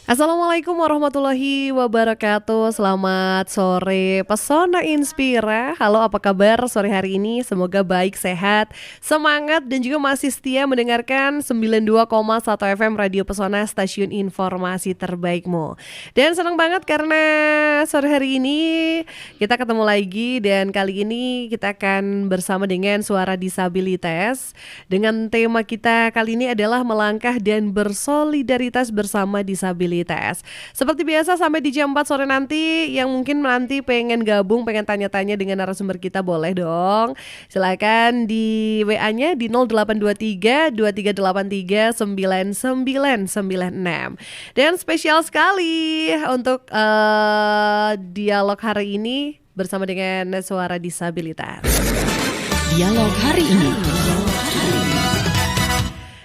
Assalamualaikum warahmatullahi wabarakatuh. Selamat sore Pesona Inspira. Halo, apa kabar sore hari ini? Semoga baik, sehat, semangat dan juga masih setia mendengarkan 92,1 FM Radio Pesona, stasiun informasi terbaikmu. Dan senang banget karena sore hari ini kita ketemu lagi, dan kali ini kita akan bersama dengan Suara Disabilitas. Dengan tema kita kali ini adalah melangkah dan bersolidaritas bersama disabilitas. Seperti biasa sampai di jam 4 sore nanti, yang mungkin nanti pengen gabung, pengen tanya-tanya dengan narasumber kita, boleh dong. Silakan di WA-nya di 0823 2383 9996. Dan spesial sekali untuk dialog hari ini bersama dengan Suara Disabilitas. Dialog hari ini.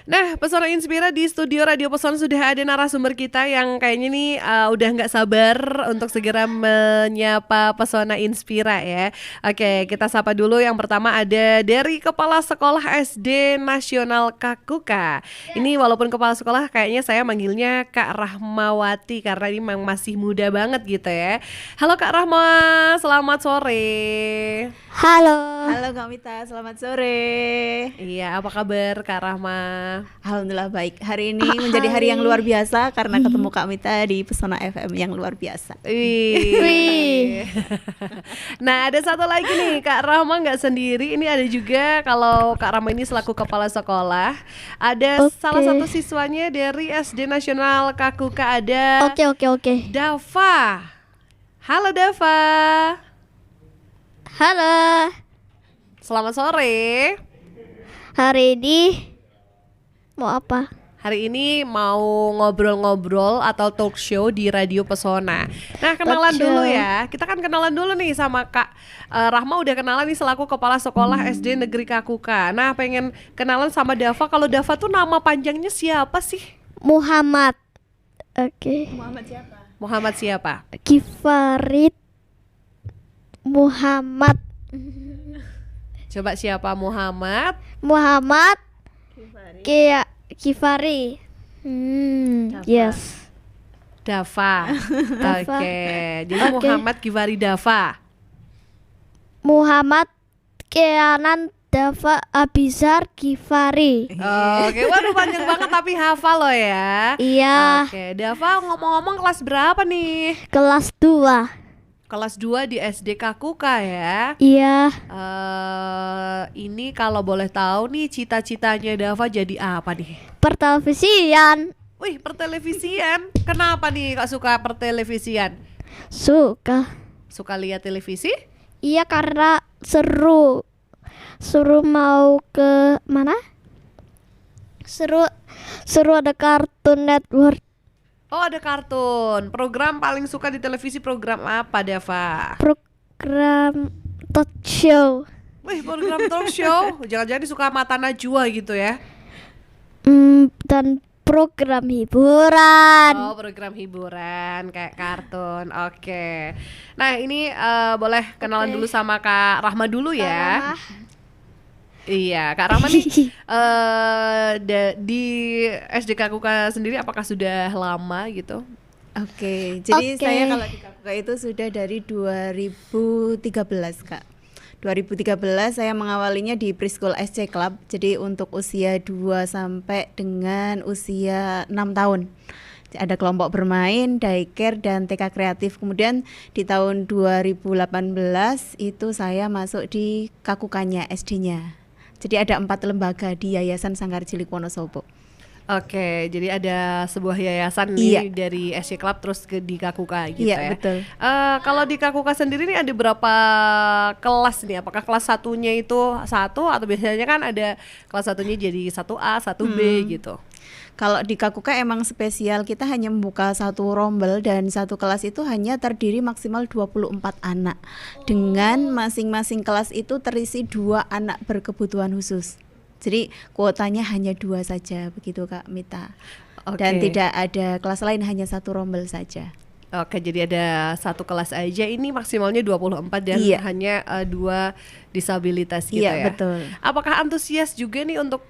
Nah, Pesona Inspira di studio Radio Pesona sudah ada narasumber kita yang kayaknya nih udah nggak sabar untuk segera menyapa Pesona Inspira ya. Oke, kita sapa dulu. Yang pertama ada dari Kepala Sekolah SD Nasional Kakuka. Ini walaupun Kepala Sekolah kayaknya saya manggilnya Kak Rahmawati karena ini memang masih muda banget gitu ya. Halo Kak Rahma, selamat sore. Halo Kak Mita, selamat sore. Iya, apa kabar Kak Rahma? Alhamdulillah baik. Hari ini menjadi hari yang luar biasa karena ketemu Kak Mita di Pesona FM yang luar biasa. Wih. Nah, ada satu lagi nih, Kak Rahma nggak sendiri. Ini ada juga, kalau Kak Rahma ini selaku kepala sekolah, ada salah satu siswanya dari SD Nasional Kakuka, ada Oke. Dava. Halo Dava. Halo. Selamat sore. Hari ini mau apa? Hari ini mau ngobrol-ngobrol atau talk show di Radio Pesona. Nah, kenalan Talk show. dulu ya. Kita kan kenalan dulu nih sama Kak Rahma, udah kenalan nih selaku Kepala Sekolah SD Negeri Kakuka. Nah, pengen kenalan sama Dava. Kalau Dava tuh nama panjangnya siapa sih? Muhammad. Oke. Muhammad siapa? Kifarit Muhammad. Coba siapa Muhammad? Muhammad Kifari. Yes. Dava. Dava. Oke. Jadi Oke. Muhammad Gifari Dava. Muhammad Keanan Dava Abizar Kifari. Oke, waduh panjang banget tapi hafal lo ya. Iya. Oke, Dava ngomong-ngomong kelas berapa nih? Kelas 2. Kelas 2 di SD Kakuka ya. Iya. Ini kalau boleh tahu nih, cita-citanya Dava jadi apa nih? Pertelevisian. Wih, pertelevisian. Kenapa nih kak suka pertelevisian? Suka. Suka lihat televisi? Iya, karena seru. Suruh mau ke mana? Seru ada Cartoon Network. Oh, ada kartun. Program paling suka di televisi program apa, Dava? Program talk show. Wih, program talk show. Jangan-jangan suka Mata Najwa gitu ya? Dan program hiburan. Oh, program hiburan kayak kartun. Oke. Nah, ini boleh kenalan dulu sama Kak Rahma dulu ya. Iya, Kak Rahma nih di SD Kakuka sendiri apakah sudah lama gitu? Oke, jadi Oke. saya kalau di Kakuka itu sudah dari 2013 Kak. 2013 saya mengawalinya di Preschool SC Club. Jadi untuk usia 2 sampai dengan usia 6 tahun. Ada kelompok bermain, daycare dan TK kreatif. Kemudian di tahun 2018 itu saya masuk di Kakukanya SD-nya. Jadi ada 4 lembaga di Yayasan Sanggar Cilik Wonosobo. Oke, jadi ada sebuah yayasan nih Iya. dari SC Club terus di Kakuka gitu Iya, ya. betul. Kalau di Kakuka sendiri nih ada berapa kelas nih? Apakah kelas satunya itu satu atau biasanya kan ada kelas satunya jadi 1A, 1B gitu? Kalau di Kakuka emang spesial, kita hanya membuka satu rombel dan satu kelas itu hanya terdiri maksimal 24 anak. Dengan masing-masing kelas itu terisi 2 anak berkebutuhan khusus. Jadi kuotanya hanya 2 saja, begitu Kak Mita. Oke. Dan tidak ada kelas lain, hanya satu rombel saja. Oke, jadi ada satu kelas aja, ini maksimalnya 24 dan Iya. hanya 2 disabilitas gitu Iya, ya. betul. Apakah antusias juga nih untuk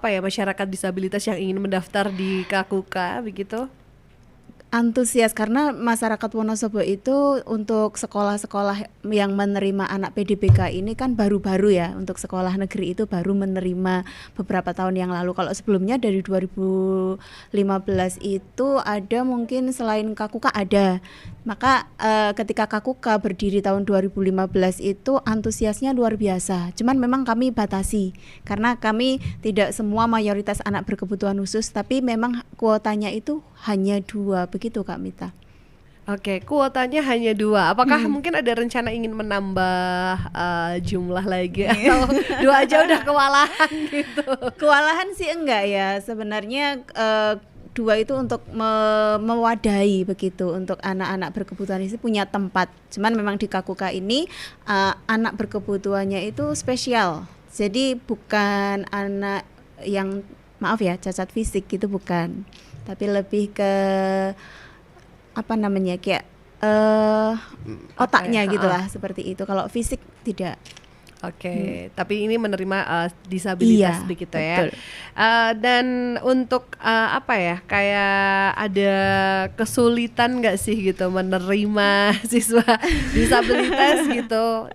masyarakat disabilitas yang ingin mendaftar di Kakuka begitu? Antusias karena masyarakat Wonosobo itu untuk sekolah-sekolah yang menerima anak PDBK ini kan baru-baru ya, untuk sekolah negeri itu baru menerima beberapa tahun yang lalu. Kalau sebelumnya dari 2015 itu ada mungkin selain KKUK ada. Maka ketika KKUK berdiri tahun 2015 itu antusiasnya luar biasa. Cuman memang kami batasi karena kami tidak semua mayoritas anak berkebutuhan khusus, tapi memang kuotanya itu hanya 2, begitu Kak Mita. Oke, kuotanya hanya 2. Apakah mungkin ada rencana ingin menambah jumlah lagi atau 2 aja udah kewalahan gitu? Kewalahan sih enggak ya, sebenarnya 2 itu untuk mewadahi begitu, untuk anak-anak berkebutuhan khusus punya tempat. Cuman memang di KKUK ini anak berkebutuhannya itu spesial. Jadi bukan anak yang maaf ya cacat fisik gitu, bukan. Tapi lebih ke apa namanya kayak otaknya gitulah seperti itu. Kalau fisik tidak. Oke, tapi ini menerima disabilitas Iya, begitu betul. ya. Dan untuk apa ya, kayak ada kesulitan nggak sih gitu menerima siswa disabilitas gitu?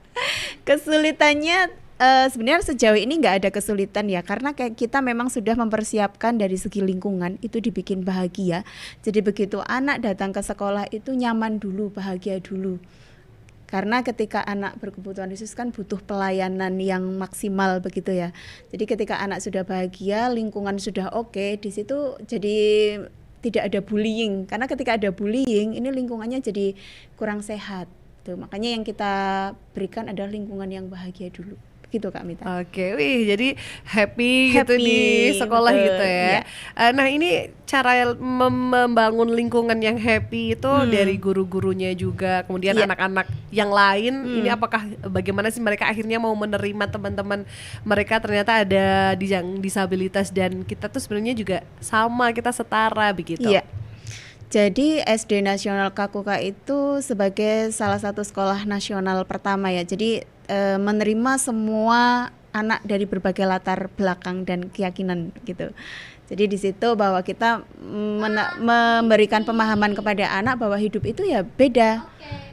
Kesulitannya sebenarnya sejauh ini nggak ada kesulitan ya, karena kayak kita memang sudah mempersiapkan dari segi lingkungan itu dibikin bahagia. Jadi begitu anak datang ke sekolah itu nyaman dulu, bahagia dulu. Karena ketika anak berkebutuhan khusus kan butuh pelayanan yang maksimal begitu ya. Jadi ketika anak sudah bahagia, lingkungan sudah oke, di situ jadi tidak ada bullying. Karena ketika ada bullying, ini lingkungannya jadi kurang sehat. Tuh, makanya yang kita berikan adalah lingkungan yang bahagia dulu. Begitu Kak Mita. Oke, wih jadi happy gitu di sekolah betul, gitu ya. iya. Nah ini cara membangun lingkungan yang happy itu dari guru-gurunya juga, kemudian Iya. anak-anak yang lain. Ini apakah bagaimana sih mereka akhirnya mau menerima teman-teman mereka ternyata ada yang disabilitas dan kita tuh sebenarnya juga sama, kita setara begitu. Iya. Jadi SD Nasional KKUK itu sebagai salah satu sekolah nasional pertama ya. Jadi menerima semua anak dari berbagai latar belakang dan keyakinan gitu. Jadi di situ bahwa kita memberikan pemahaman kepada anak bahwa hidup itu ya beda.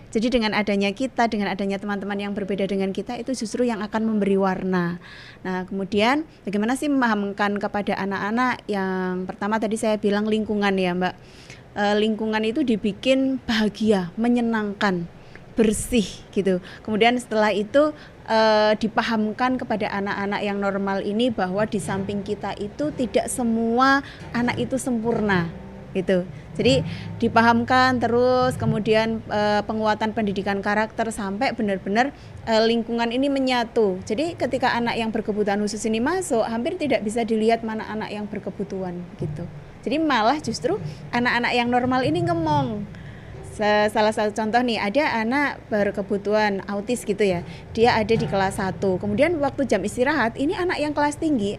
Jadi dengan adanya kita, dengan adanya teman-teman yang berbeda dengan kita, itu justru yang akan memberi warna. Nah kemudian bagaimana sih memahamkan kepada anak-anak? Yang pertama tadi saya bilang lingkungan ya Mbak. Lingkungan itu dibikin bahagia, menyenangkan, bersih gitu. Kemudian setelah itu dipahamkan kepada anak-anak yang normal ini bahwa di samping kita itu tidak semua anak itu sempurna gitu. Jadi dipahamkan terus, kemudian penguatan pendidikan karakter sampai benar-benar lingkungan ini menyatu. Jadi ketika anak yang berkebutuhan khusus ini masuk, hampir tidak bisa dilihat mana anak yang berkebutuhan gitu. Jadi malah justru anak-anak yang normal ini ngemong. Salah satu contoh nih, ada anak berkebutuhan autis gitu ya, dia ada di kelas 1. Kemudian waktu jam istirahat, ini anak yang kelas tinggi,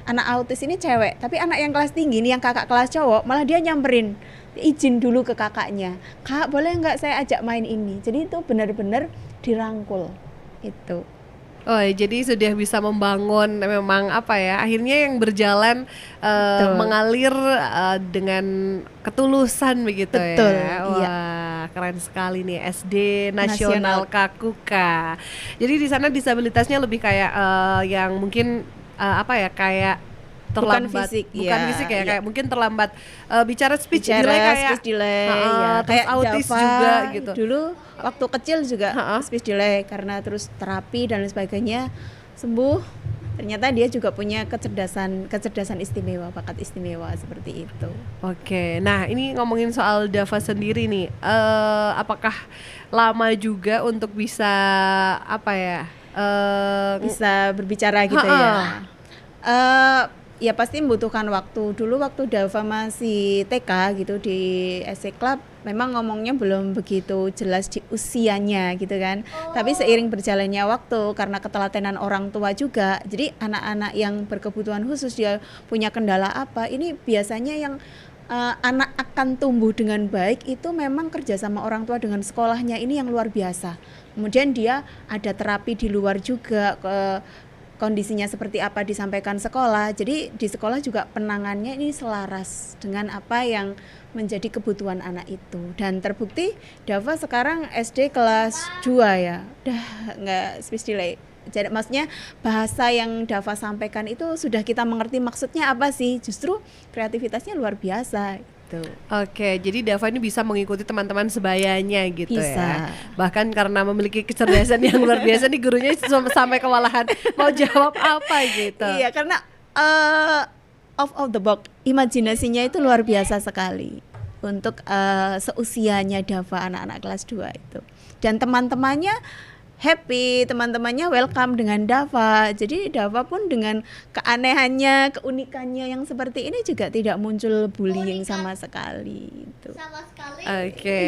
anak autis ini cewek, tapi anak yang kelas tinggi ini yang kakak kelas cowok, malah dia nyamperin, izin dulu ke kakaknya, "Kak, boleh nggak saya ajak main ini?" Jadi itu benar-benar dirangkul itu. Oh, jadi sudah bisa membangun memang apa ya, akhirnya yang berjalan mengalir dengan ketulusan begitu. Betul, ya. Wah, iya. keren sekali nih SD Nasional KKUK. Jadi di sana disabilitasnya lebih kayak yang mungkin apa ya, kayak terlambat, Bukan fisik ya, iya. kayak mungkin terlambat bicara speech delay kayak speech delay ya, terus kayak autis Dava juga gitu. dulu waktu kecil juga speech delay, karena terus terapi dan lain sebagainya sembuh. Ternyata dia juga punya kecerdasan istimewa, bakat istimewa seperti itu. Oke, nah ini ngomongin soal Dava sendiri nih, apakah lama juga untuk bisa apa ya Bisa berbicara gitu ya. Ya pasti membutuhkan waktu. Dulu waktu Dava masih TK gitu di SC Club, memang ngomongnya belum begitu jelas di usianya gitu kan. Tapi seiring berjalannya waktu, karena ketelatenan orang tua juga, jadi anak-anak yang berkebutuhan khusus dia punya kendala apa, ini biasanya yang anak akan tumbuh dengan baik itu memang kerja sama orang tua dengan sekolahnya ini yang luar biasa. Kemudian dia ada terapi di luar juga, kondisinya seperti apa disampaikan sekolah. Jadi di sekolah juga penangannya ini selaras dengan apa yang menjadi kebutuhan anak itu. Dan terbukti Dava sekarang SD kelas 2 ya. Udah nggak speech delay. Jadi maksudnya bahasa yang Dava sampaikan itu sudah kita mengerti maksudnya apa sih. Justru kreativitasnya luar biasa. Oke, jadi Dava ini bisa mengikuti teman-teman sebayanya gitu Bisa. ya. Bahkan karena memiliki kecerdasan yang luar biasa nih, gurunya sampai kewalahan mau jawab apa gitu. Iya, karena of the box, imajinasinya itu luar biasa sekali untuk seusianya Dava, anak-anak kelas 2 itu. Dan teman-temannya happy, teman-temannya welcome dengan Dava. Jadi Dava pun dengan keanehannya, keunikannya yang seperti ini juga tidak muncul bullying sama sekali itu. Oke,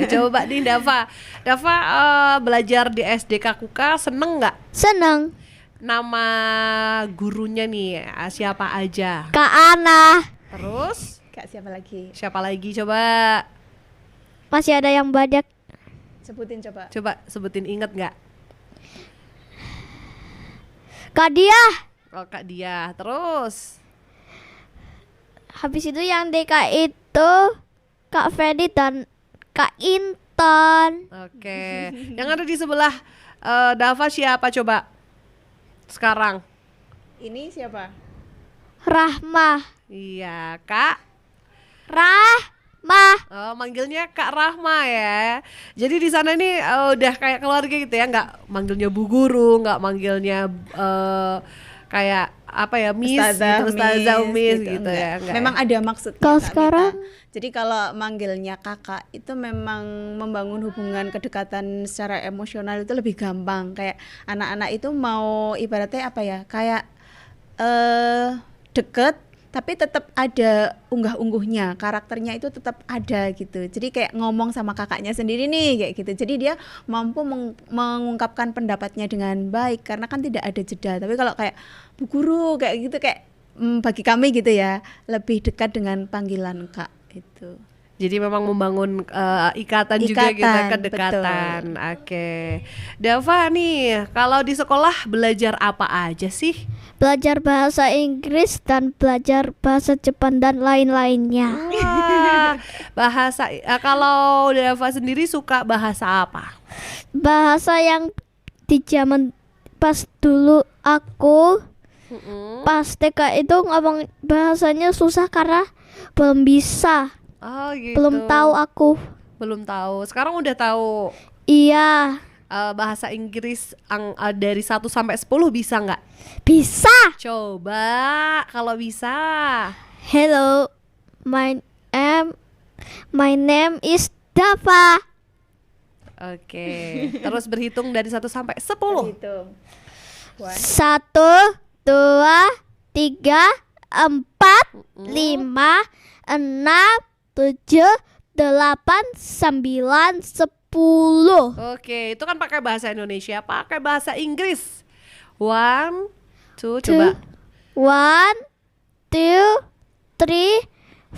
coba nih Dava. Dava belajar di SD Kakuka seneng nggak? Seneng. Nama gurunya nih siapa aja? Kak Ana. Terus Kak, siapa lagi? siapa lagi coba? Masih ada yang banyak. Sebutin coba. Coba sebutin, inget nggak? Kak Dia. Oh, Kak Dia. Terus Habis itu yang DK itu Kak Fedi dan Kak Intan. oke. Yang ada di sebelah Dava siapa coba? Sekarang. Ini siapa? Rahmah. Iya, Kak. Rahmah. Oh, manggilnya Kak Rahma ya. Jadi di sana nih udah kayak keluarga gitu ya, nggak manggilnya Bu Guru, nggak manggilnya kayak apa ya, Miss gitu, Ustazah, Miss gitu enggak. ya. Enggak Memang ada maksudnya. Kalau Kak sekarang? Mita. Jadi kalau manggilnya kakak itu memang membangun hubungan kedekatan secara emosional itu lebih gampang. Kayak anak-anak itu mau ibaratnya apa ya? Kayak deket tapi tetap ada unggah-ungguhnya, karakternya itu tetap ada gitu. Jadi kayak ngomong sama kakaknya sendiri nih kayak gitu. Jadi dia mampu mengungkapkan pendapatnya dengan baik karena kan tidak ada jeda. Tapi kalau kayak Bu Guru kayak gitu, kayak bagi kami gitu ya, lebih dekat dengan panggilan Kak itu. Jadi memang membangun ikatan juga gitu, Ikatan, kedekatan. Oke. Dava nih, kalau di sekolah belajar apa aja sih? Belajar bahasa Inggris dan belajar bahasa Jepang dan lain-lainnya. Wah, bahasa kalau Dava sendiri suka bahasa apa? Bahasa yang di zaman pas dulu aku pas TK itu ngomong bahasanya susah karena belum bisa. Oh gitu. Belum tahu aku. Belum tahu. Sekarang udah tahu. Iya, Bahasa Inggris dari 1 sampai 10 bisa nggak? bisa. Coba kalau bisa. Hello, my name is Dava. Oke. Terus berhitung dari 1 sampai 10. Hitung. 1, 2, 3, 4, 5, 6, 7, 8, 9, 10. Oke, itu kan pakai bahasa Indonesia, pakai bahasa Inggris. 1, 2, coba. 1, 2, 3, 4, 6, 5,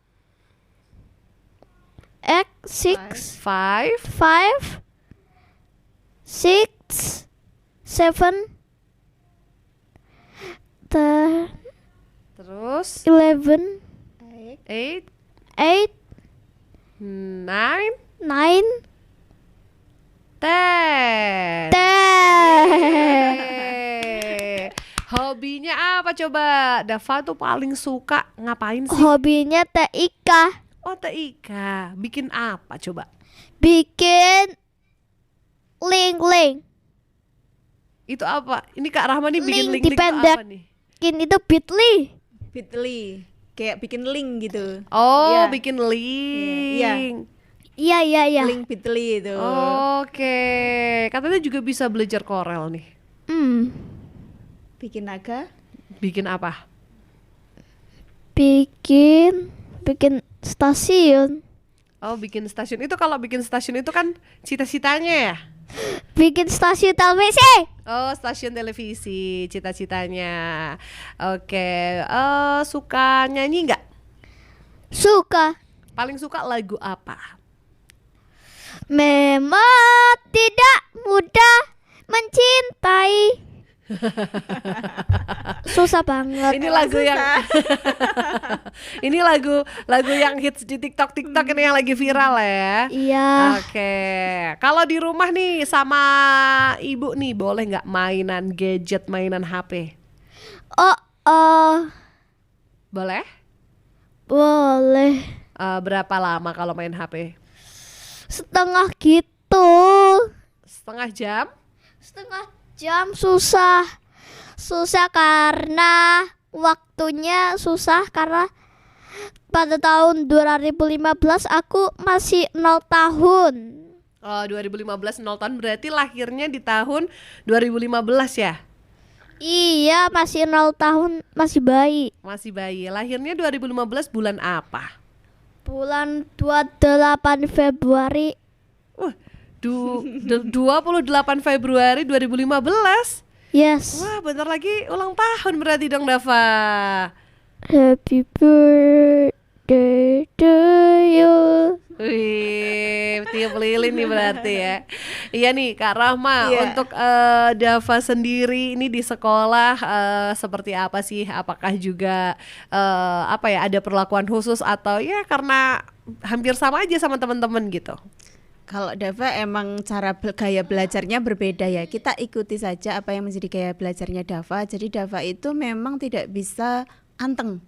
5, 6, 7, 10, terus 11, 8, 8, 9, 9, 10. 10. Yeay. Hobinya apa coba? Dava tuh paling suka ngapain sih? Hobinya TIK. Oh, Ika. Bikin apa coba? Bikin link. Itu apa? Ini Kak Rahma nih bikin Link link-link itu dipendek. apa nih? Bikin itu Bitly. Bitly. Kayak bikin link gitu. Oh, Iya. bikin link. Iya. Iya. Link Bitly itu. Oke. Katanya juga bisa belajar Corel nih. Bikin naga. Bikin apa? Bikin stasiun. Oh, bikin stasiun. Itu kalau bikin stasiun itu kan cita-citanya ya? Bikin stasiun televisi. Oh, stasiun televisi cita-citanya. Oke. Suka nyanyi nggak? Suka. Paling suka lagu apa? Memang tidak mudah mencintai. Susah banget. Ini lagu yang ini lagu yang hits di TikTok ini yang lagi viral ya. Iya. Oke, kalau di rumah nih sama ibu nih boleh nggak mainan gadget, mainan HP? Oh, Boleh? boleh. Berapa lama kalau main HP? Setengah gitu. Setengah jam? Setengah jam susah. Susah karena waktunya susah karena pada tahun 2015 aku masih 0 tahun. Oh, 2015 0 tahun berarti lahirnya di tahun 2015 ya? Iya, masih 0 tahun, masih bayi. Masih bayi. Lahirnya 2015 bulan apa? Bulan 28 Februari. 28 Februari 2015. Yes. Wah, bentar lagi ulang tahun berarti dong, Dava. Happy birthday to you. Wih, tiup lilin nih berarti ya. Iya nih Kak Rahma, Iya. untuk Dava sendiri ini di sekolah seperti apa sih? Apakah juga ada perlakuan khusus atau ya karena hampir sama aja sama teman-teman gitu? Kalau Dava emang gaya belajarnya berbeda ya. Kita ikuti saja apa yang menjadi gaya belajarnya Dava. Jadi Dava itu memang tidak bisa anteng.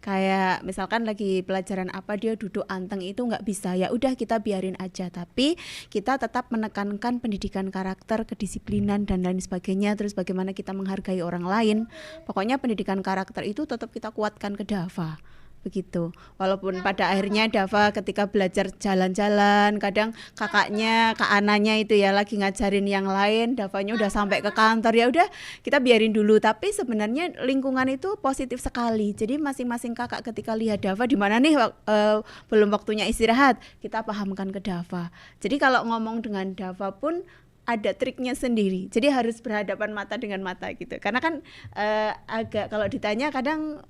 Kayak misalkan lagi pelajaran apa dia duduk anteng itu nggak bisa. Ya udah kita biarin aja. Tapi kita tetap menekankan pendidikan karakter, kedisiplinan dan lain sebagainya. Terus bagaimana kita menghargai orang lain. Pokoknya pendidikan karakter itu tetap kita kuatkan ke Dava. Begitu. Walaupun pada akhirnya Dava ketika belajar jalan-jalan, kadang kakaknya, Kak Ananya itu ya lagi ngajarin yang lain, Davanya udah sampai ke kantor, ya udah kita biarin dulu. Tapi sebenarnya lingkungan itu positif sekali. Jadi masing-masing kakak ketika lihat Dava di mana nih belum waktunya istirahat, kita pahamkan ke Dava. Jadi kalau ngomong dengan Dava pun ada triknya sendiri. Jadi harus berhadapan mata dengan mata gitu. Karena kan agak kalau ditanya kadang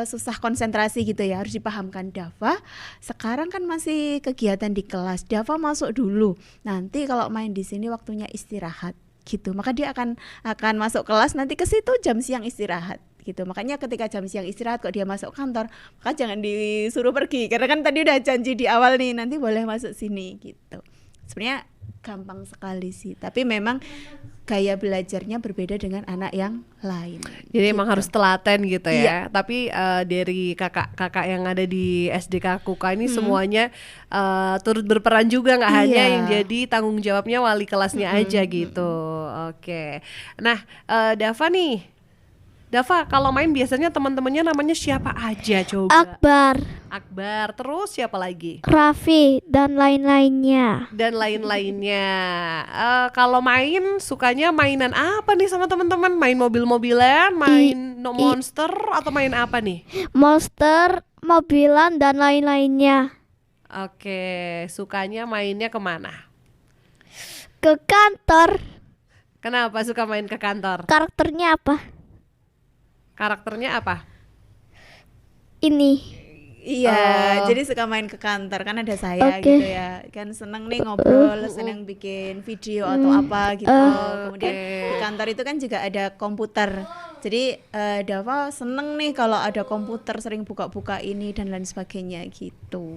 susah konsentrasi gitu ya. Harus dipahamkan Dava. Sekarang kan masih kegiatan di kelas. Dava masuk dulu. Nanti kalau main di sini waktunya istirahat gitu. Maka dia akan masuk kelas, nanti ke situ jam siang istirahat gitu. Makanya ketika jam siang istirahat kok dia masuk kantor, maka jangan disuruh pergi. Karena kan tadi udah janji di awal nih, nanti boleh masuk sini gitu. Sebenarnya gampang sekali sih, tapi memang gaya belajarnya berbeda dengan anak yang lain. Jadi gitu. emang harus telaten gitu ya. Iya. Tapi dari kakak-kakak yang ada di SDK Kuka ini semuanya turut berperan juga, nggak hanya Iya. yang jadi tanggung jawabnya wali kelasnya aja gitu. Oke. Nah, Dava kalau main biasanya teman-temannya namanya siapa aja coba? Akbar, Terus siapa lagi? Raffi, dan lain-lainnya. Dan lain-lainnya. Kalau main sukanya mainan apa nih sama teman-teman? Main mobil-mobilan, main monster atau main apa nih? Monster, mobilan, dan lain-lainnya. Oke, sukanya mainnya kemana? Ke kantor. Kenapa suka main ke kantor? Karakternya apa? Karakternya apa? Ini. Iya, jadi suka main ke kantor kan ada saya Oke. gitu ya. Kan seneng nih ngobrol, seneng bikin video atau apa gitu. Kemudian di kantor itu kan juga ada komputer. Jadi Dava seneng nih kalau ada komputer, sering buka-buka ini dan lain sebagainya gitu.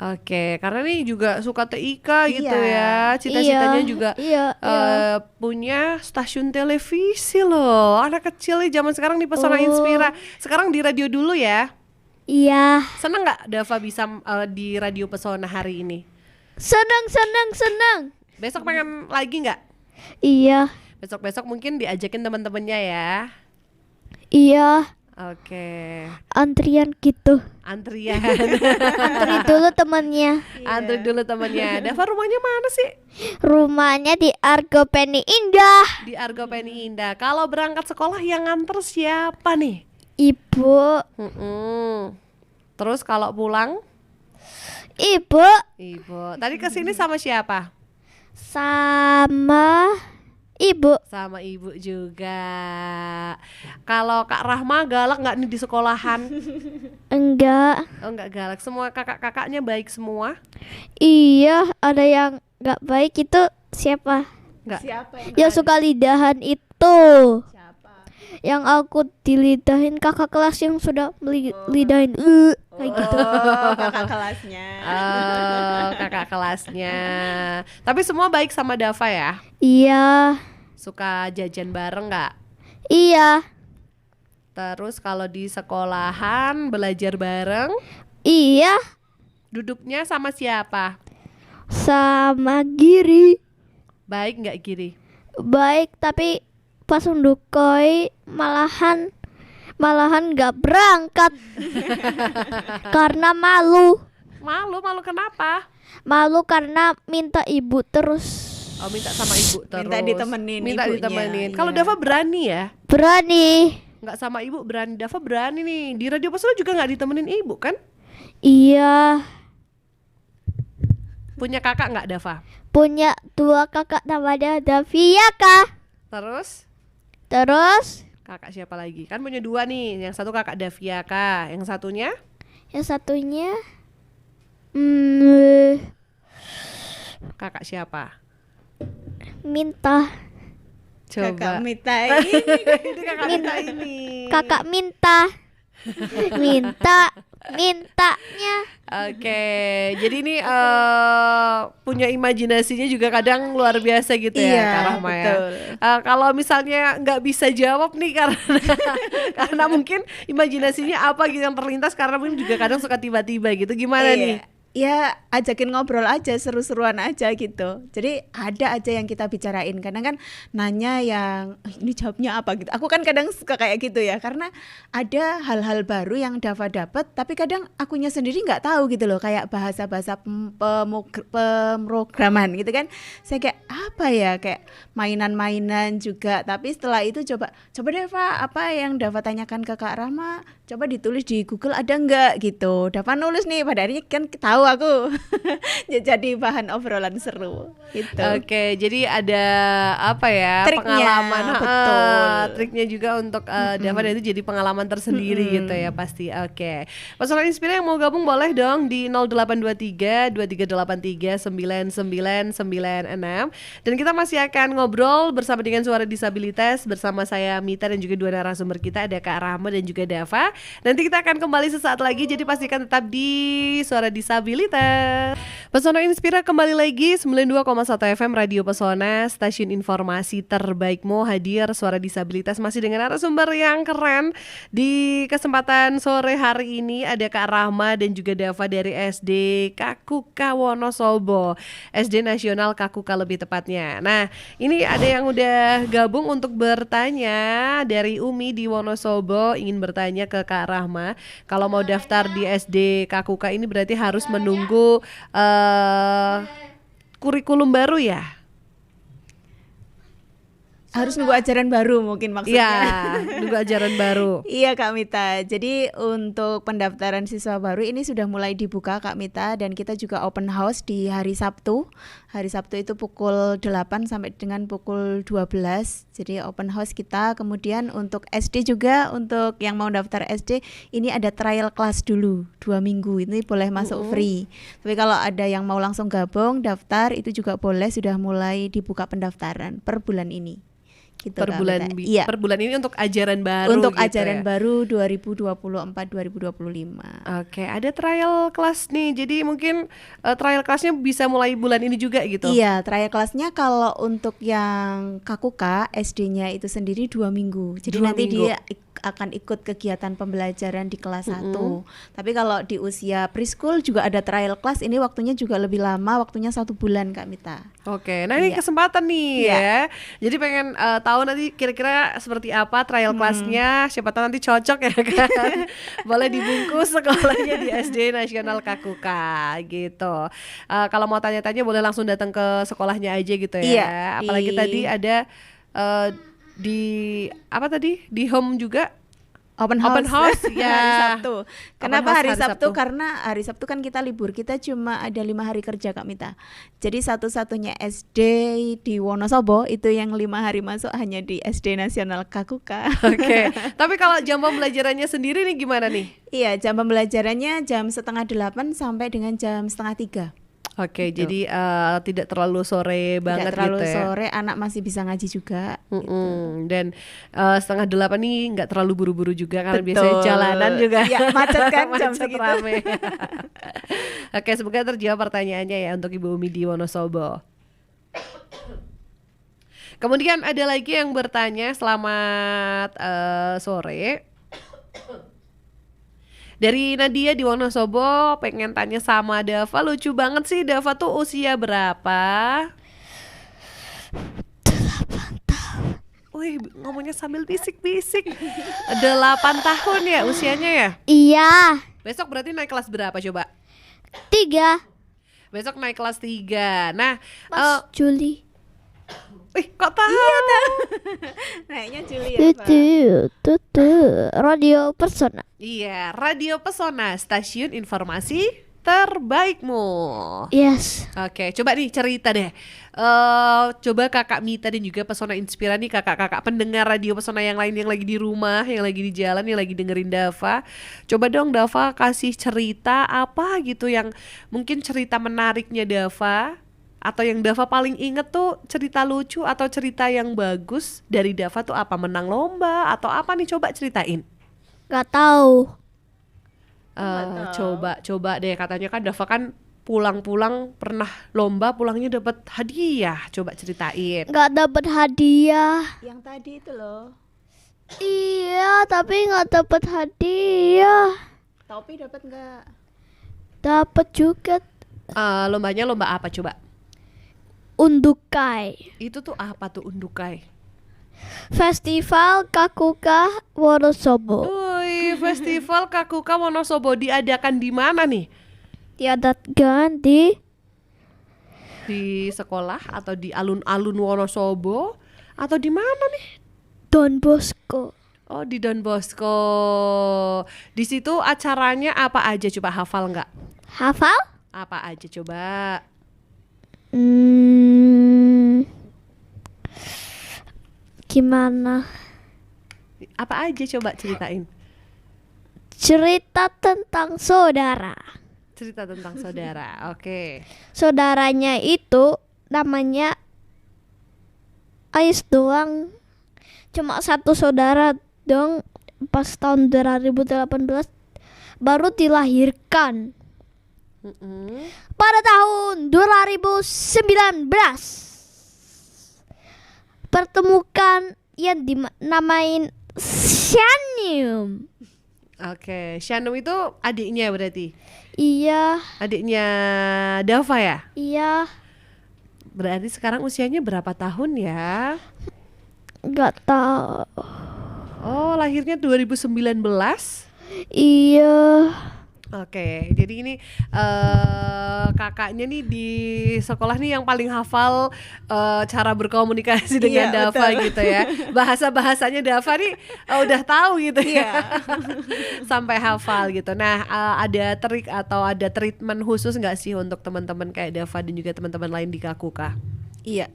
Oke, karena nih juga suka TIK gitu ya. Iya. Cita-citanya Iya, juga iya. punya stasiun televisi loh. Anak kecil nih zaman sekarang di Pesona Inspira. Sekarang di radio dulu ya. Iya. Seneng nggak Dava bisa di radio Pesona hari ini? Senang. Besok pengen lagi nggak? Iya. Besok-besok mungkin diajakin teman-temannya ya. Iya. Oke. Antrian gitu. Antrian. Antri dulu temannya. Antri dulu temannya. Dava rumahnya mana sih? Rumahnya di Argo Penny Indah. Di Argo Penny Indah. Kalau berangkat sekolah yang nganter siapa nih? Ibu. Terus kalau pulang? Ibu Ibu. Tadi kesini sama siapa? sama ibu. Sama ibu juga. Kalau Kak Rahma galak nggak nih di sekolahan? Enggak. Oh nggak galak. Semua kakak-kakaknya baik semua? Iya, ada yang enggak baik itu siapa? Nggak. Siapa yang Yang suka lidahan itu. siapa? yang aku dilidahin kakak kelas yang sudah lidahin kayak gitu. Oh, kakak kelasnya. Kakak kelasnya. Tapi semua baik sama Dava ya? Iya, Suka jajan bareng nggak? iya, Terus kalau di sekolahan belajar bareng, iya, duduknya sama siapa? sama Giri. Baik nggak Giri? Baik, tapi pas undukoi malahan nggak berangkat karena malu. Malu kenapa? Malu karena minta ibu terus. Oh, minta sama ibu terus. Minta ditemenin Minta ibunya, ditemenin. Kalau iya. Dava berani ya? Berani. Nggak sama ibu berani. Dava berani nih. Di Radio Pesona juga nggak ditemenin ibu kan? Iya, Punya kakak nggak Dava? punya 2 kakak namanya Davia kah? Terus Kakak siapa lagi? Kan punya 2 nih. Yang satu kakak Daviaka, yang satunya yang satunya kakak siapa? minta. Coba. Kakak Mita ini. Itu kakak Minta ini. Kakak minta. Mintanya. Oke, jadi ini punya imajinasinya juga kadang luar biasa gitu ya, Iya, Kak Rahma ya. betul. Kalau misalnya nggak bisa jawab nih karena karena mungkin imajinasinya apa gitu yang terlintas karena mungkin juga kadang suka tiba-tiba gitu. Gimana nih? Ya ajakin ngobrol aja, seru-seruan aja gitu. Jadi ada aja yang kita bicarain. Kadang kan nanya yang ini jawabnya apa gitu. Aku kan kadang suka kayak gitu ya, karena ada hal-hal baru yang Dava dapat, tapi kadang akunya sendiri nggak tahu gitu loh. Kayak bahasa-bahasa pemrograman gitu kan. Saya kayak apa ya, kayak mainan-mainan juga. Tapi setelah itu coba Dava, apa yang Dava tanyakan ke Kak Rahma, coba ditulis di Google ada nggak gitu. Dava nulis nih, pada akhirnya kan tahu aku. Jadi bahan obrolan seru gitu. Oke, jadi ada apa ya, Triknya, pengalaman, betul. triknya juga untuk Dava, dan itu jadi pengalaman tersendiri gitu ya pasti. Oke, Pesona Inspira yang mau gabung boleh dong di 0823 2383 9996, dan kita masih akan ngobrol bersama dengan Suara Disabilitas bersama saya Mita dan juga 2 narasumber kita, ada Kak Rahma dan juga Dava. Nanti kita akan kembali sesaat lagi, jadi pastikan tetap di Suara Disabilitas. Pesona Inspira kembali lagi 92,1 FM Radio Pesona, stasiun informasi terbaikmu, hadir Suara Disabilitas masih dengan narasumber yang keren. Di kesempatan sore hari ini ada Kak Rahma dan juga Dava dari SD Kakuka Wonosobo, SD Nasional Kakuka lebih tepatnya. Nah, ini ada yang udah gabung untuk bertanya dari Umi di Wonosobo, ingin bertanya ke Kak Rahma. Kalau mau daftar di SD Kakuka ini berarti harus menunggu kurikulum baru ya? Harus nunggu ajaran baru mungkin maksudnya. Iya, nunggu ajaran baru. Iya Kak Mita, jadi untuk pendaftaran siswa baru ini sudah mulai dibuka Kak Mita, dan kita juga open house di hari Sabtu. Hari Sabtu itu pukul 8 sampai dengan pukul 12. Jadi open house kita. Kemudian untuk SD juga, untuk yang mau daftar SD ini ada trial class dulu 2 minggu, ini boleh masuk free. Tapi kalau ada yang mau langsung gabung daftar itu juga boleh, sudah mulai dibuka pendaftaran per bulan ini. Gitu, Per Kak bulan, Mita. Iya. per bulan ini untuk ajaran baru. Untuk gitu ajaran ya? baru 2024-2025. Oke, ada trial class nih. Jadi mungkin trial classnya bisa mulai bulan ini juga gitu. Iya, trial kelasnya kalau untuk yang Kakuka SD-nya itu sendiri 2 minggu. Jadi 2 nanti minggu. dia akan ikut kegiatan pembelajaran di kelas 1. Tapi kalau di usia preschool juga ada trial class, ini waktunya juga lebih lama, waktunya 1 bulan Kak Mita. Oke, nah ini Iya. kesempatan nih Iya. ya. Jadi pengen tahu nanti kira-kira seperti apa trial classnya. Siapa tahu nanti cocok ya kan. Boleh dibungkus sekolahnya di SD Nasional Kakuka gitu. Kalau mau tanya-tanya boleh langsung datang ke sekolahnya aja gitu ya. Iya, Apalagi di- tadi ada di apa tadi, di home juga. Open Open house, ya. hari Sabtu. Kenapa house hari hari Sabtu? Sabtu. Karena hari Sabtu kan kita libur. Kita cuma ada 5 hari kerja Kak Mita. Jadi satu-satunya SD di Wonosobo itu yang 5 hari masuk hanya di SD Nasional Kakuka. Oke. Tapi kalau jam pembelajarannya sendiri nih gimana nih? Iya, jam pembelajarannya jam 7:30 sampai dengan jam 2:30. Oke, Gitu. jadi tidak terlalu sore banget Tidak terlalu gitu ya. sore, anak masih bisa ngaji juga. Dan 7:30 nih nggak terlalu buru-buru juga karena biasanya Betul. jalanan juga Iya, macet kan jam macet segitu. rame. Oke, semoga terjawab pertanyaannya ya untuk Ibu Umi di Wonosobo. Kemudian ada lagi yang bertanya, selamat sore. Dari Nadia di Wonosobo pengen tanya sama Dava, lucu banget sih, Dava tuh usia berapa? 8 tahun. Wih, ngomongnya sambil bisik-bisik. 8 tahun ya usianya ya? Iya, Besok berarti naik kelas berapa coba? 3 Besok naik kelas 3. Nah, Mas Juli. kok tahu? Kayaknya Juli ya, Pak. Tutu, radio Persona. Iya, Radio Pesona, stasiun informasi terbaikmu. Yes. Oke, coba nih cerita deh. Coba Kakak Mita dan juga Pesona Inspira nih, kakak-kakak pendengar Radio Pesona yang lain yang lagi di rumah, yang lagi di jalan, yang lagi dengerin Dava. Coba dong Dava kasih cerita apa gitu yang mungkin cerita menariknya Dava, atau yang Dava paling inget tuh cerita lucu atau cerita yang bagus dari Dava tuh apa, menang lomba atau apa nih, coba ceritain. Gak tahu. Coba deh, katanya kan Dava kan pulang-pulang pernah lomba, pulangnya dapat hadiah. Coba ceritain. Gak dapat hadiah. Yang tadi itu loh. Iya, tapi gak dapat hadiah. Topi dapat nggak? Dapat juga Lombanya lomba apa coba? undukai. Itu tuh apa tuh undukai? Festival Kakuka Wonosobo. Wih, Festival Kakuka Wonosobo diadakan di mana nih? Diadakan di Di sekolah atau di alun-alun Wonosobo atau di mana nih? Don Bosco. Oh, di Don Bosco. Di situ acaranya apa aja, coba hafal nggak? Hafal? Apa aja coba? Gimana? Apa aja coba ceritain? Cerita tentang saudara. Cerita tentang saudara. Oke. Saudaranya itu namanya Ais doang. Cuma satu saudara dong, pas tahun 2018 baru dilahirkan. Pada tahun 2019 pertemukan yang dinamain Shanium. Oke, Shanum itu adiknya berarti? Iya, Adiknya Dava ya? iya, Berarti sekarang usianya berapa tahun ya? nggak tahu. Oh, lahirnya 2019? Iya, Oke, jadi ini kakaknya nih di sekolah nih yang paling hafal cara berkomunikasi dengan Iya, Dava betul. gitu ya. Bahasa-bahasanya Dava nih udah tahu gitu ya. Sampai hafal gitu. Nah, ada trik atau ada treatment khusus nggak sih untuk teman-teman kayak Dava dan juga teman-teman lain di Kakuka? Iya,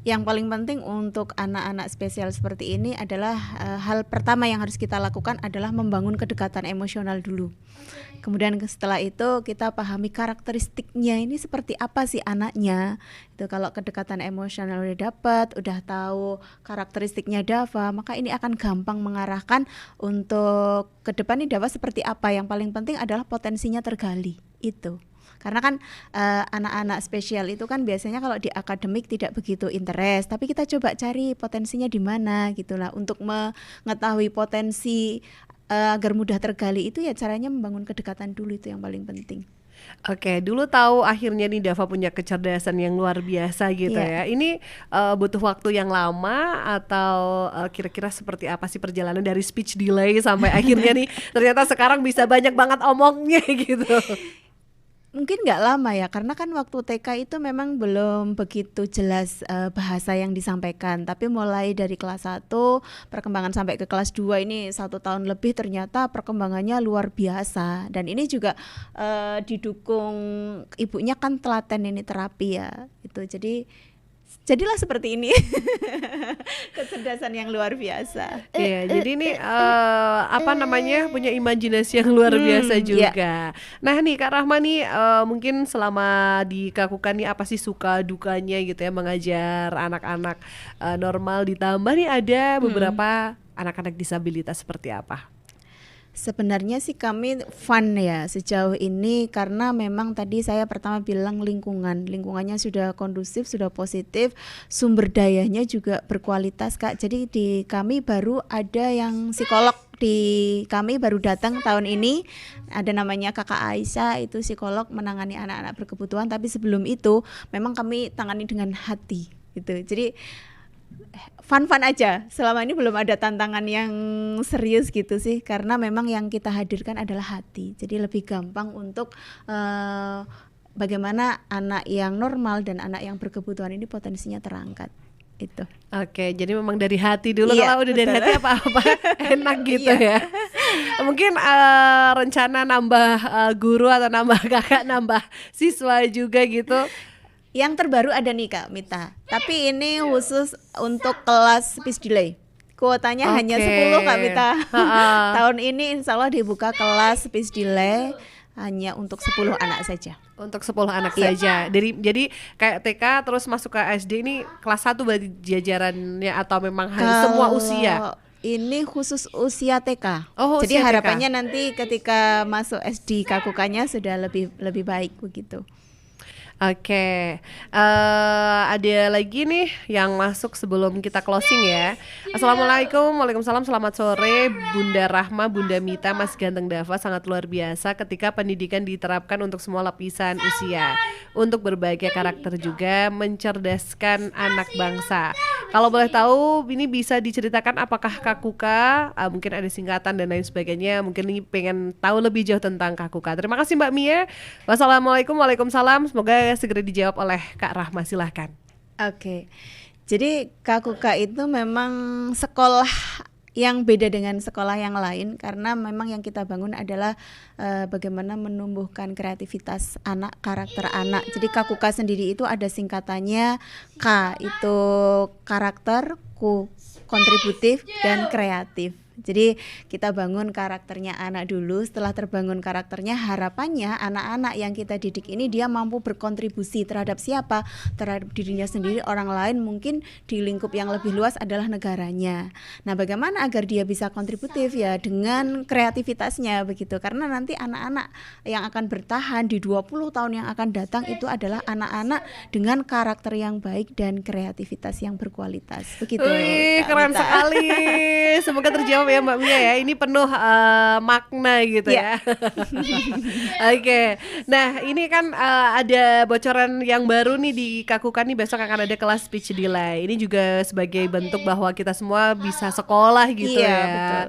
yang paling penting untuk anak-anak spesial seperti ini adalah hal pertama yang harus kita lakukan adalah membangun kedekatan emosional dulu. Kemudian setelah itu kita pahami karakteristiknya ini seperti apa sih anaknya. Itu kalau kedekatan emosional udah dapat, udah tahu karakteristiknya Dava, maka ini akan gampang mengarahkan untuk ke depan ini Dava seperti apa. Yang paling penting adalah potensinya tergali. Itu. Karena kan anak-anak spesial itu kan biasanya kalau di akademik tidak begitu interest, tapi kita coba cari potensinya di mana gitulah. Untuk mengetahui potensi agar mudah tergali itu ya caranya membangun kedekatan dulu, itu yang paling penting. Oke, dulu tahu akhirnya nih Dava punya kecerdasan yang luar biasa gitu ya. Ini butuh waktu yang lama atau kira-kira seperti apa sih perjalanan dari speech delay sampai akhirnya nih ternyata sekarang bisa banyak banget omongnya gitu. Mungkin nggak lama ya, karena kan waktu TK itu memang belum begitu jelas bahasa yang disampaikan. Tapi mulai dari kelas 1 perkembangan sampai ke kelas 2 ini 1 tahun lebih, ternyata perkembangannya luar biasa. Dan ini juga didukung ibunya kan telaten ini terapi ya. Itu jadi jadilah seperti ini. Kecerdasan yang luar biasa. Iya, jadi ini apa namanya, punya imajinasi yang luar biasa juga. Nah nih Kak Rahma nih, mungkin selama di Kakukan nih apa sih suka dukanya gitu ya mengajar anak-anak normal, ditambah nih ada beberapa anak-anak disabilitas, seperti apa? Sebenarnya sih kami fun ya sejauh ini, karena memang tadi saya pertama bilang lingkungannya sudah kondusif, sudah positif, sumber dayanya juga berkualitas Kak. Jadi di kami baru ada yang psikolog, di kami baru datang tahun ini, ada namanya Kakak Aisyah, itu psikolog menangani anak-anak berkebutuhan. Tapi sebelum itu memang kami tangani dengan hati gitu. Jadi fun-fun aja. Selama ini belum ada tantangan yang serius gitu sih, karena memang yang kita hadirkan adalah hati. Jadi lebih gampang untuk bagaimana anak yang normal dan anak yang berkebutuhan ini potensinya terangkat. Itu. Oke, jadi memang dari hati dulu. Iya, kalau udah dari betul. hati apa-apa enak gitu Iya. ya. Mungkin rencana nambah guru atau nambah kakak, nambah siswa juga gitu. Yang terbaru ada nih Kak Mita, tapi ini khusus untuk kelas speech delay. Kuotanya hanya 10 Kak Mita. Tahun ini insya Allah dibuka kelas speech delay hanya untuk 10 anak saja. Untuk 10 anak Iya. saja. Jadi kayak TK terus masuk ke SD, ini kelas 1 berarti jajarannya atau memang semua usia? Ini khusus usia TK. Oh, Jadi usia TK. harapannya nanti ketika masuk SD Kakukannya sudah lebih baik begitu. Oke, ada lagi nih yang masuk sebelum kita closing ya. Assalamualaikum, waalaikumsalam, selamat sore Bunda Rahma, Bunda Mita, Mas Ganteng Dava, sangat luar biasa ketika pendidikan diterapkan untuk semua lapisan usia, untuk berbagai karakter juga mencerdaskan anak bangsa. Kalau boleh tahu, ini bisa diceritakan apakah Kakuka, mungkin ada singkatan dan lain sebagainya. Mungkin ini pengen tahu lebih jauh tentang Kakuka. Terima kasih Mbak Mia. Wassalamualaikum, waalaikumsalam. Semoga segera dijawab oleh Kak Rahma, silahkan. Oke. Jadi Kakuka itu memang sekolah yang beda dengan sekolah yang lain, karena memang yang kita bangun adalah bagaimana menumbuhkan kreativitas anak, karakter anak. Jadi Kakuka sendiri itu ada singkatannya, K itu karakter, Ku kontributif, dan kreatif. Jadi kita bangun karakternya anak dulu. Setelah terbangun karakternya, harapannya anak-anak yang kita didik ini dia mampu berkontribusi terhadap siapa? Terhadap dirinya sendiri, orang lain, mungkin di lingkup yang lebih luas adalah negaranya. Nah, bagaimana agar dia bisa kontributif? Ya dengan kreativitasnya begitu. Karena nanti anak-anak yang akan bertahan di 20 tahun yang akan datang itu adalah anak-anak dengan karakter yang baik dan kreativitas yang berkualitas. Begitu. Wih, Kak keren Mita. sekali. Semoga terjawab ya Mbak Mia ya. Ini penuh makna gitu ya. Oke. Nah, ini kan ada bocoran yang baru nih di Kakukan nih, besok akan ada kelas speech delay. Ini juga sebagai bentuk bahwa kita semua bisa sekolah gitu Iya, ya. betul.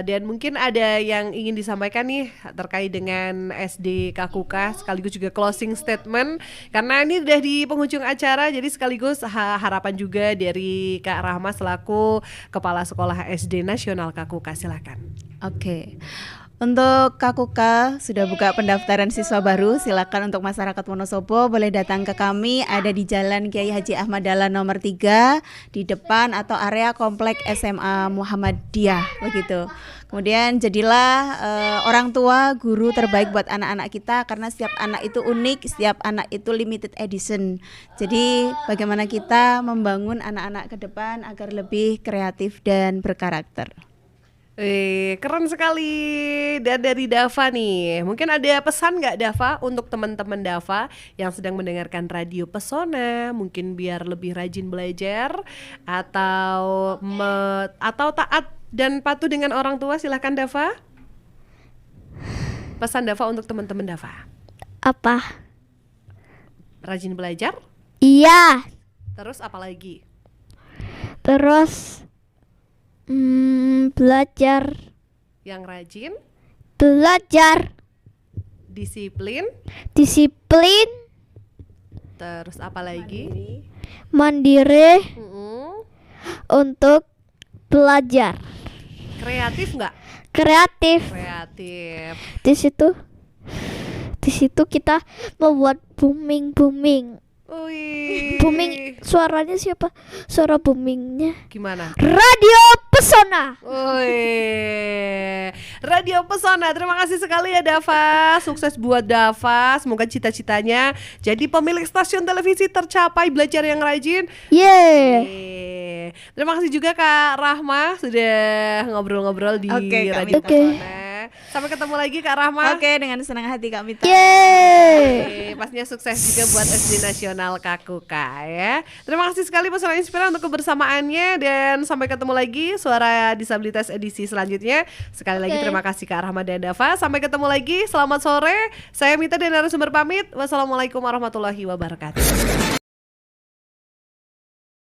Dan mungkin ada yang ingin disampaikan nih terkait dengan SD Kakuka, sekaligus juga closing statement, karena ini udah di penghujung acara, jadi sekaligus harapan juga dari Kak Rahma selaku Kepala Sekolah SD Nasional Kakuka, silakan. Oke. Untuk Kakuka sudah buka pendaftaran siswa baru. Silakan untuk masyarakat Wonosobo boleh datang ke kami, ada di Jalan Kiai Haji Ahmad Dahlan nomor 3 di depan atau area komplek SMA Muhammadiyah begitu. Kemudian jadilah orang tua, guru terbaik buat anak-anak kita, karena setiap anak itu unik, setiap anak itu limited edition. Jadi bagaimana kita membangun anak-anak ke depan agar lebih kreatif dan berkarakter. Keren sekali. Dan dari Dava nih, mungkin ada pesan nggak Dava untuk teman-teman Dava yang sedang mendengarkan Radio Pesona, mungkin biar lebih rajin belajar atau taat dan patuh dengan orang tua? Silahkan Dava. Pesan Dava untuk teman-teman Dava. Apa? Rajin belajar, Iya. terus apa lagi? Terus belajar, Yang rajin, disiplin, terus apa lagi? mandiri Mm-mm. untuk belajar, Kreatif nggak? kreatif. Kreatif. Di situ kita membuat booming. Wih. Booming suaranya siapa? Suara boomingnya Gimana? Radio Pesona. Wih, Radio Pesona. Terima kasih sekali ya Dava. Sukses buat Dava. Semoga cita-citanya jadi pemilik stasiun televisi tercapai, belajar yang rajin. Yeay. Terima kasih juga Kak Rahma sudah ngobrol-ngobrol di Oke, Kak Radio Mita. Pesona. Sampai ketemu lagi Kak Rahma. Oke, dengan senang hati Kak Mita. Yeay. Pastinya sukses juga buat SD Nasional Kakuka ya. Terima kasih sekali Pesona Inspira untuk kebersamaannya dan sampai ketemu lagi Suara Disabilitas edisi selanjutnya. Sekali lagi Oke. terima kasih Kak Rahma dan Dava. Sampai ketemu lagi. Selamat sore. Saya Mita dan narasumber pamit. Wassalamualaikum warahmatullahi wabarakatuh.